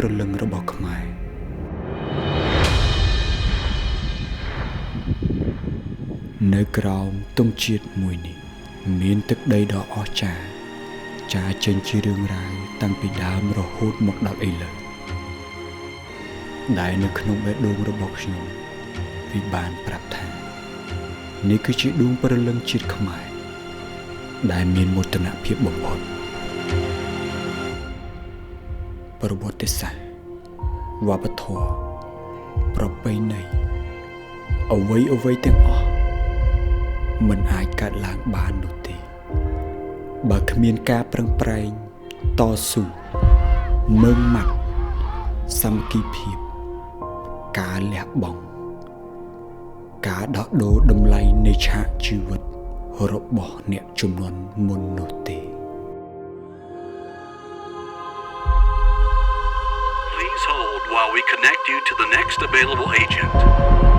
ព្រលឹងរបស់ខ្មែរនៅក្រោមទង់ជាតិមួយនេះមានទឹកដីដ៏អស្ចារ្យចារចេញជារឿងរ៉ាវតាំងពីដើមរហូតមកដល់ឥឡូវដែលនៅក្នុងបេះដូងរបស់ខ្ញុំវាបានប្រាប់ថានេះគឺជាដួងព្រលឹងជាតិខ្មែរដែលមានមោទនភាពបំផុតប្រវត្តិសាស្ត្រវប្បធម៌ប្រពៃណីអ្វីទាំងអស់មិនអាចកើតឡើងបាននោះទេបើគ្មានការប្រឹងប្រែងតស៊ូម៉ឺងម៉ាត់សាមគ្គីភាពការលះបង់ការដោះដូរតម្លៃនៃឆាកជីវិតរបស់អ្នកជំនាន់មុននោះទេ Please hold while we connect you to the next available agent.